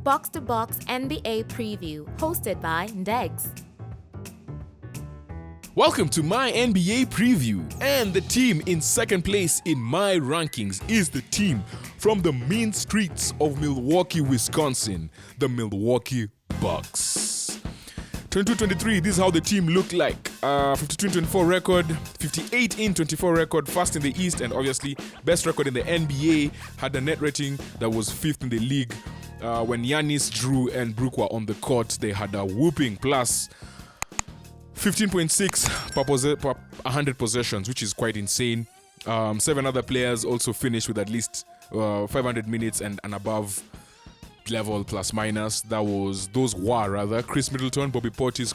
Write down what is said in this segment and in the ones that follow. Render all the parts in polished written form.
Box to Box NBA Preview, hosted by Ndegz. Welcome to my NBA preview, and the team in second place in my rankings is the team from the mean streets of Milwaukee, Wisconsin, the Milwaukee Bucks. 22-23, this is how the team looked like. 52-24 record, 58-24 record, first in the East, and obviously best record in the NBA. Had a net rating that was fifth in the league. When Giannis, Drew, and Brook were on the court, they had a whooping plus 15.6 per 100 possessions, which is quite insane. 7 other players also finished with at least 500 minutes and above level plus minus. Those were Chris Middleton, Bobby Portis,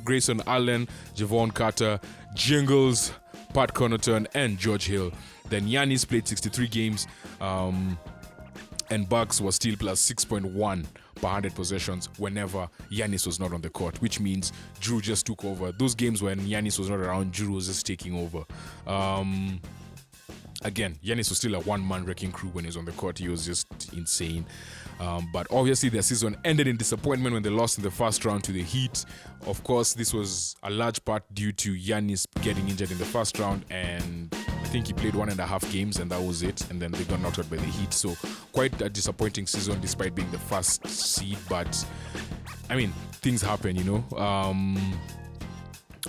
Grayson Allen, Javon Carter, Jingles, Pat Connaughton, and George Hill. Then Giannis played 63 games, and Bucks was still plus 6.1 per 100 possessions whenever Giannis was not on the court, which means Drew just took over. Those games when Giannis was not around, Drew was just taking over. Again, Giannis was still a one-man wrecking crew when he was on the court. He was just insane. But obviously their season ended in disappointment when they lost in the first round to the Heat. Of course, this was a large part due to Giannis getting injured in the first round, and I think he played 1.5 games and that was it, and then they got knocked out by the Heat. So quite a disappointing season despite being the first seed, but I mean, things happen, you know.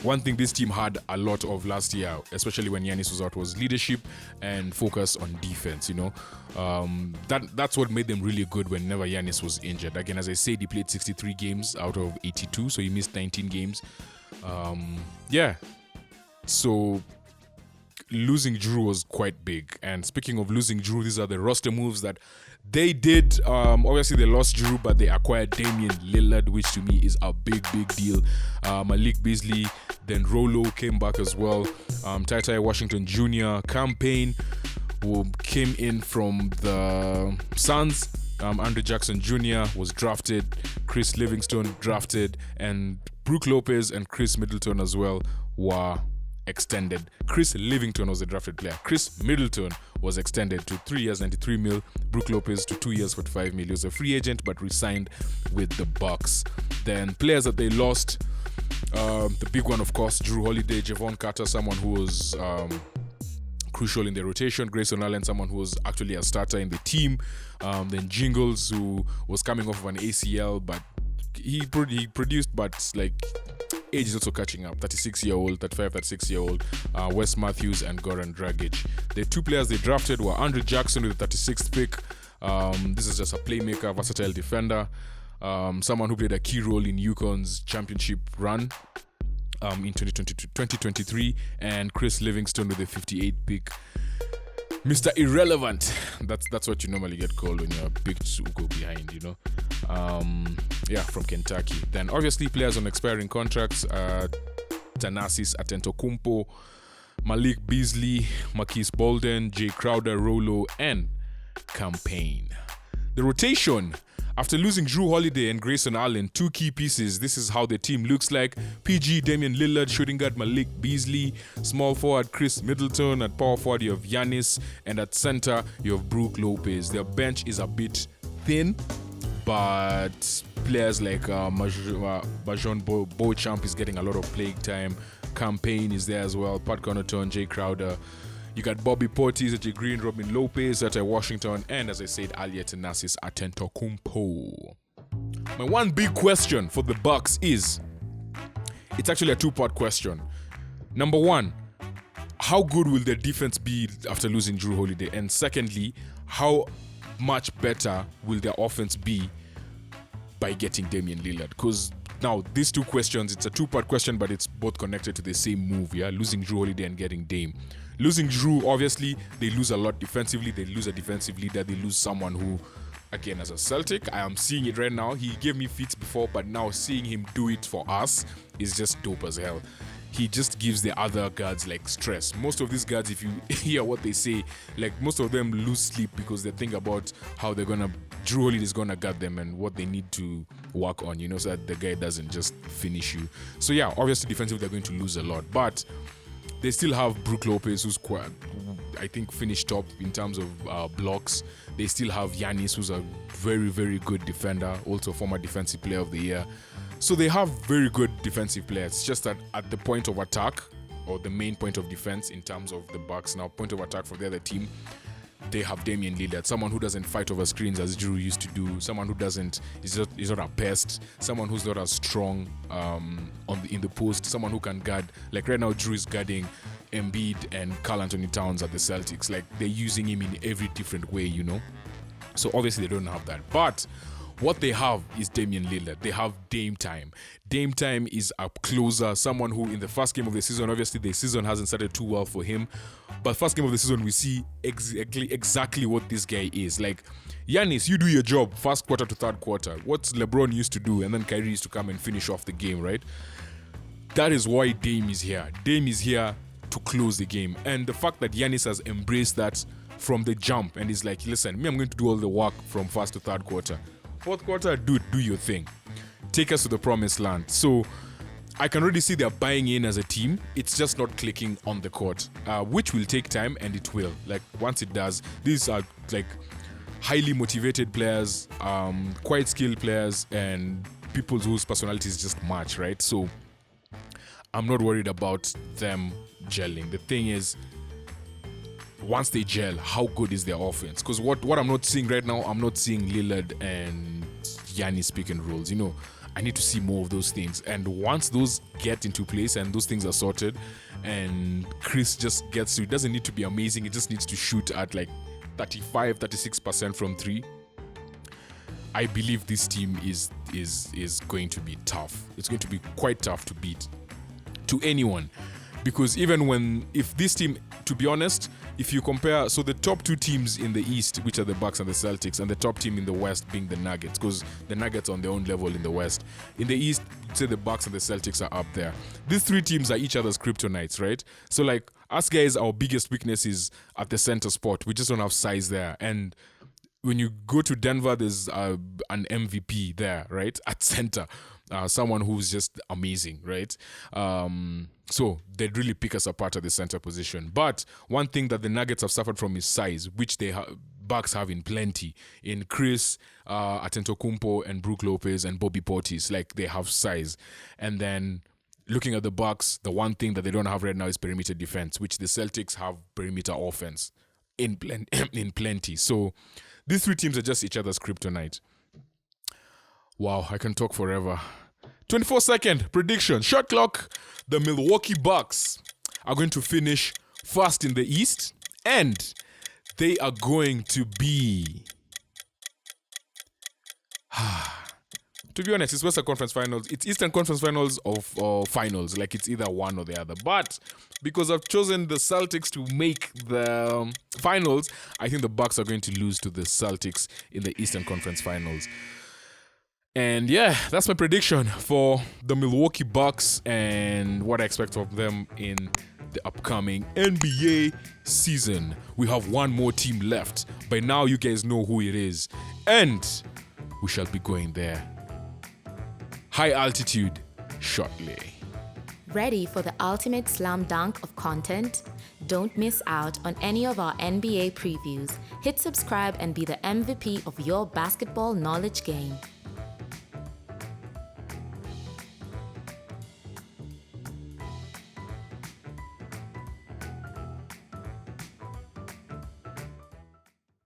One thing this team had a lot of last year, especially when Giannis was out, was leadership and focus on defense, you know. That's what made them really good whenever Giannis was injured. Again, as I said, he played 63 games out of 82, so he missed 19 games. So losing Drew was quite big. And speaking of losing Drew, these are the roster moves that they did. Obviously, they lost Drew, but they acquired Damian Lillard, which to me is a big deal. Malik Beasley, then Rolo came back as well. Ty Washington Jr. campaign who came in from the Suns. Andrew Jackson Jr. was drafted. Chris Livingston drafted, and Brook Lopez and Chris Middleton as well were extended. Chris Livingston was a drafted player. Chris Middleton was extended to 3 years, 93 mil. Brook Lopez to 2 years, 45 mil. He was a free agent but re-signed with the Bucks. Then players that they lost, the big one, of course, Drew Holiday, Javon Carter, someone who was crucial in the rotation. Grayson Allen, someone who was actually a starter in the team. Then Jingles, who was coming off of an ACL, but he produced, but like age is also catching up. 36-year-old, 36-year-old Wes Matthews and Goran Dragic. The 2 players they drafted were Andrew Jackson with the 36th pick. This is just a playmaker, versatile defender, someone who played a key role in UConn's championship run in 2023, and Chris Livingston with the 58th pick. Mr. Irrelevant. That's what you normally get called when you're picked to go behind, you know. From Kentucky. Then obviously players on expiring contracts, Thanasis Antetokounmpo, Malik Beasley, Marquise Bolden, Jay Crowder, Rolo, and Campaign. The rotation. After losing Drew Holiday and Grayson Allen, 2 key pieces, this is how the team looks like. PG, Damian Lillard, shooting guard Malik Beasley, small forward Chris Middleton, at power forward you have Giannis, and at center you have Brook Lopez. Their bench is a bit thin, but players like Bajon Beauchamp is getting a lot of playing time. Campaign is there as well, Pat Connaughton, Jay Crowder. You got Bobby Portis, AJ Green, Robin Lopez, at Washington, and as I said earlier, Thanasis Antetokounmpo. My one big question for the Bucks is, it's actually a 2-part question. Number 1, how good will their defense be after losing Drew Holiday? And secondly, how much better will their offense be by getting Damian Lillard? Because now, these 2 questions, it's a 2-part question, but it's both connected to the same move, yeah? Losing Drew Holiday and getting Dame. Losing Drew, obviously, they lose a lot defensively. They lose a defensive leader. They lose someone who, again, as a Celtic, I am seeing it right now. He gave me fits before, but now seeing him do it for us is just dope as hell. He just gives the other guards like stress. Most of these guards, if you hear what they say, like most of them lose sleep because they think about how Drew Holiday is gonna guard them and what they need to work on, you know, so that the guy doesn't just finish you. So yeah, obviously defensively they're going to lose a lot, but they still have Brook Lopez, who's quite, I think, finished top in terms of blocks. They still have Giannis, who's a very, very good defender, also former defensive player of the year. So they have very good defensive players. It's just that at the point of attack, or the main point of defense in terms of the Bucks, now point of attack for the other team, they have Damian Lillard, someone who doesn't fight over screens as Drew used to do, someone who is not a pest, someone who's not as strong in the post, someone who can guard. Like right now, Drew is guarding Embiid and Karl Anthony Towns at the Celtics. Like they're using him in every different way, So obviously they don't have that. But what they have is Damian Lillard. They have Dame Time. Dame Time is a closer, someone who in the first game of the season, obviously the season hasn't started too well for him, but first game of the season we see exactly what this guy is. Like, Giannis, you do your job first quarter to third quarter. What LeBron used to do, and then Kyrie used to come and finish off the game, right? That is why Dame is here. Dame is here to close the game. And the fact that Giannis has embraced that from the jump and is like, listen, I'm going to do all the work from first to third quarter. Fourth quarter, dude, do your thing. Take us to the promised land. So I can already see they're buying in as a team. It's just not clicking on the court, which will take time, and it will. Like, once it does, these are like highly motivated players, quite skilled players, and people whose personalities just match, right? So I'm not worried about them gelling. The thing is, once they gel, how good is their offense? Because what I'm not seeing right now, I'm not seeing Lillard and Giannis pick and rolls. I need to see more of those things. And once those get into place and those things are sorted, and Chris just gets to, it doesn't need to be amazing. It just needs to shoot at like 35-36% from three. I believe this team is going to be tough. It's going to be quite tough to beat to anyone. Because if this team, to be honest, if you compare, so the top two teams in the East, which are the Bucks and the Celtics, and the top team in the West being the Nuggets, because the Nuggets are on their own level in the West. In the East, say the Bucks and the Celtics are up there. These three teams are each other's kryptonites, right? So like, us guys, our biggest weakness is at the center spot. We just don't have size there. And when you go to Denver, there's an MVP there, right? At center. Someone who's just amazing, right? So they'd really pick us apart at the center position. But one thing that the Nuggets have suffered from is size, which Bucks have in plenty. In Chris, Antetokounmpo, and Brook Lopez, and Bobby Portis, like they have size. And then looking at the Bucks, the one thing that they don't have right now is perimeter defense, which the Celtics have perimeter offense in plenty. So these three teams are just each other's kryptonite. Wow, I can talk forever. 24-second prediction. Shot clock. The Milwaukee Bucks are going to finish first in the East, and they are going to be... To be honest, it's Western Conference Finals. It's Eastern Conference Finals of finals. Like, it's either one or the other. But because I've chosen the Celtics to make the finals, I think the Bucks are going to lose to the Celtics in the Eastern Conference Finals. And yeah, that's my prediction for the Milwaukee Bucks and what I expect of them in the upcoming NBA season. We have one more team left. By now, you guys know who it is. And we shall be going there. High altitude shortly. Ready for the ultimate slam dunk of content? Don't miss out on any of our NBA previews. Hit subscribe and be the MVP of your basketball knowledge game.